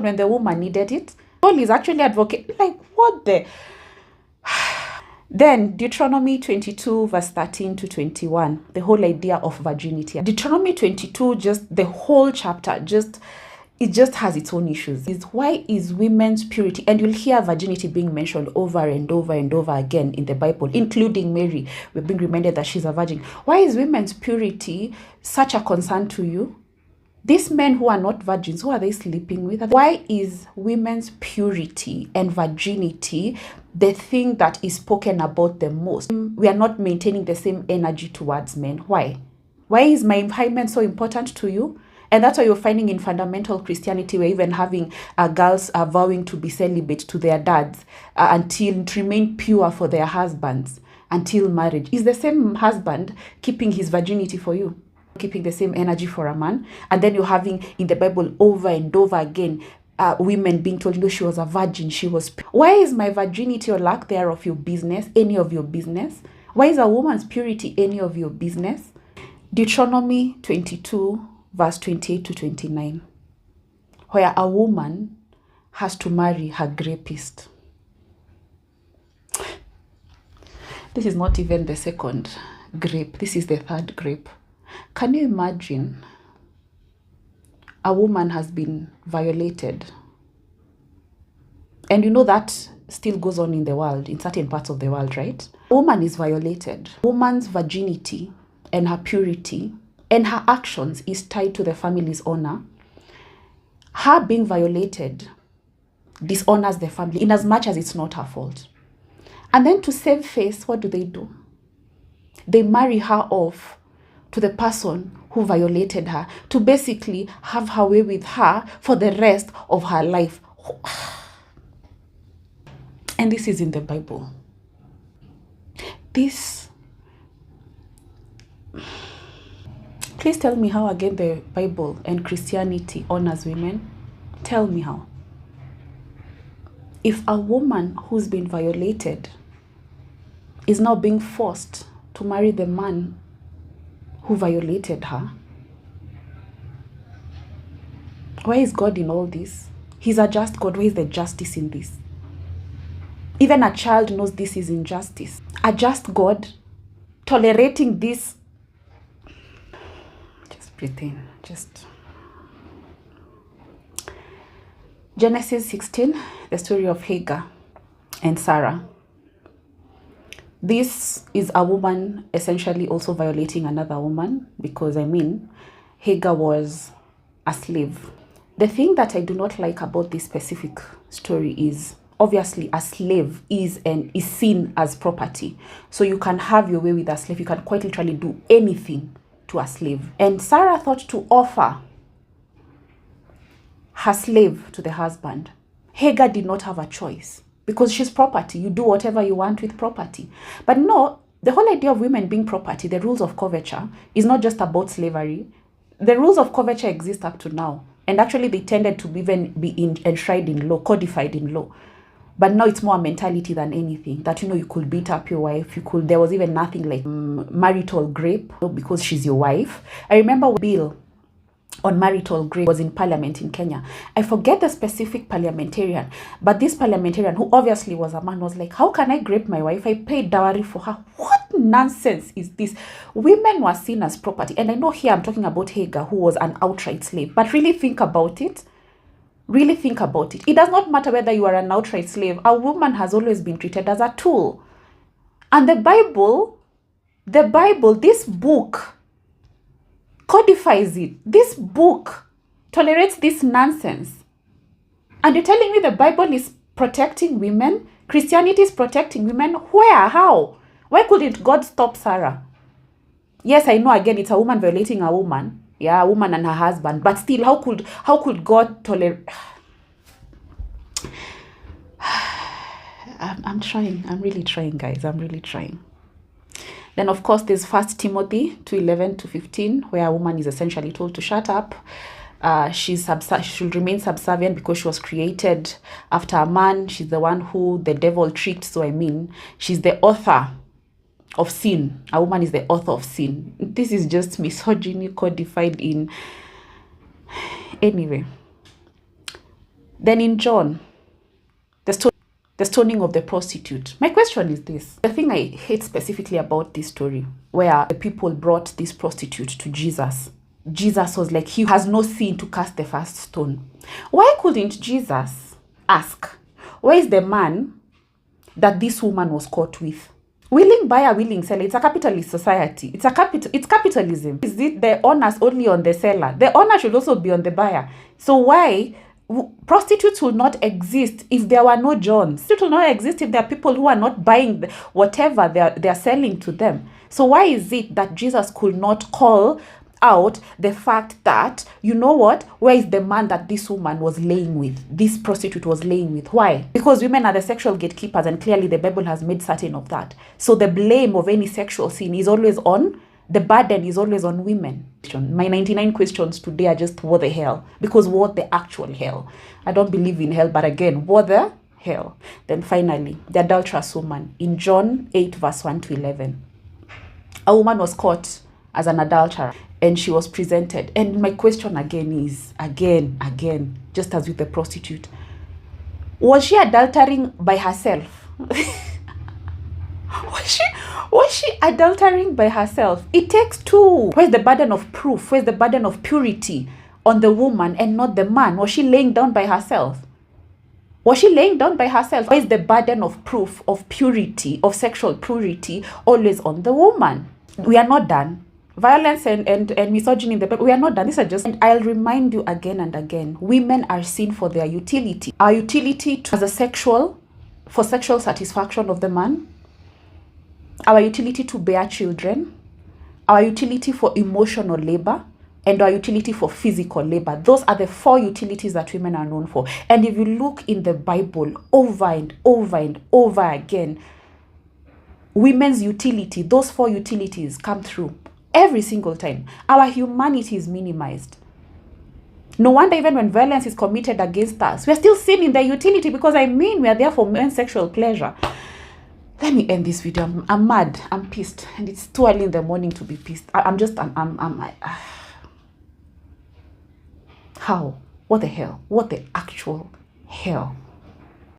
when the woman needed it. Paul is actually advocating, like, what the? Then Deuteronomy 22 verse 13 to 21, the whole idea of virginity. Deuteronomy 22, just the whole chapter, it just has its own issues. Why is women's purity, and you'll hear virginity being mentioned over and over and over again in the Bible, including Mary. We're being reminded that she's a virgin. Why is women's purity such a concern to you? These men who are not virgins, who are they sleeping with? Why is women's purity and virginity the thing that is spoken about the most? We are not maintaining the same energy towards men. Why? Why is my hymen so important to you? And that's why you're finding in fundamental Christianity, we're even having girls vowing to be celibate to their dads to remain pure for their husbands until marriage. Is the same husband keeping his virginity for you? Keeping the same energy for a man? And then you're having in the Bible over and over again women being told, she was a virgin, she was pure. Why is my virginity or lack thereof your business, any of your business? Why is a woman's purity any of your business? Deuteronomy 22 verse 28 to 29, where a woman has to marry her grapist. This is not even the second grape, this is the third grape. Can you imagine a woman has been violated? And you know that still goes on in the world, in certain parts of the world, right? A woman is violated. A woman's virginity and her purity and her actions is tied to the family's honor. Her being violated dishonors the family in as much as it's not her fault. And then to save face, what do? They marry her off to the person who violated her, to basically have her way with her for the rest of her life. And this is in the Bible. Please tell me how again the Bible and Christianity honors women. Tell me how. If a woman who's been violated is now being forced to marry the man who violated her, where is God in all this? He's a just God. Where is the justice in this? Even a child knows this is injustice. A just God tolerating this. Just breathe in. Genesis 16, the story of Hagar and Sarah. This is a woman essentially also violating another woman, because Hagar was a slave. The thing that I do not like about this specific story is, obviously a slave is seen as property. So you can have your way with a slave. You can quite literally do anything to a slave. And Sarah thought to offer her slave to the husband. Hagar did not have a choice, because she's property. You do whatever you want with property. But no, the whole idea of women being property, the rules of coverture, is not just about slavery. The rules of coverture exist up to now. And actually they tended to even be enshrined in law, codified in law. But now it's more a mentality than anything. That, you could beat up your wife. There was even nothing like marital rape because she's your wife. I remember a bill on marital rape was in parliament in Kenya. I forget the specific parliamentarian, but this parliamentarian, who obviously was a man, was like, how can I rape my wife? I paid dowry for her. What nonsense is this? Women were seen as property. And I know here I'm talking about Hagar, who was an outright slave. But really think about it. Really think about it. It does not matter whether you are an outright slave. A woman has always been treated as a tool. And the Bible, this book codifies it. This book tolerates this nonsense. And you're telling me the Bible is protecting women? Christianity is protecting women? Where? How? Why couldn't God stop Sarah? Yes, I know, again, it's a woman violating a woman. Yeah, a woman and her husband. But still, how could God tolerate? I'm trying. I'm really trying, guys. I'm really trying. Then, of course, there's 1 Timothy 2:11 to 15, where a woman is essentially told to shut up. She should remain subservient because she was created after a man. She's the one who the devil tricked. So, she's the author of sin. A woman is the author of sin. This is just misogyny codified in. Anyway, Then in John, the stoning of the prostitute. My question is this. The thing I hate specifically about this story, where the people brought this prostitute to Jesus. Jesus was like, he has no sin to cast the first stone. Why couldn't Jesus ask, where is the man that this woman was caught with? Willing buyer, willing seller. It's a capitalist society. It's capitalism. Is it the onus only on the seller? The owner should also be on the buyer. So why prostitutes will not exist if there were no Johns? Prostitutes will not exist if there are people who are not buying whatever they're selling to them. So why is it that Jesus could not call out the fact that, you know what, where is the man that this woman was laying with, this prostitute was laying with? Why? Because women are the sexual gatekeepers, and clearly the Bible has made certain of that. So the blame of any sexual sin is always on, the burden is always on women. My 99 questions today are just what the hell, because what the actual hell? I don't believe in hell, but again, what the hell? Then finally, the adulterous woman in John 8 verse 1 to 11. A woman was caught as an adulterer, and she was presented. And my question again is, again, just as with the prostitute, was she adultering by herself? Was she adultering by herself? It takes two. Where's the burden of proof? Where's the burden of purity on the woman and not the man? Was she laying down by herself? Was she laying down by herself? Where's the burden of proof, of purity, of sexual purity, always on the woman? We are not done. Violence and misogyny in the Bible, we are not done. These are just, and I'll remind you again and again, women are seen for their utility. Our utility for sexual satisfaction of the man, our utility to bear children, our utility for emotional labor, and our utility for physical labor. Those are the 4 utilities that women are known for. And if you look in the Bible over and over and over again, women's utility, those 4 utilities come through every single time. Our humanity is minimized. No wonder even when violence is committed against us, we're still seen in the utility, because we are there for men's sexual pleasure. Let me end this video. I'm mad. I'm pissed. And it's too early in the morning to be pissed. How? What the hell? What the actual hell?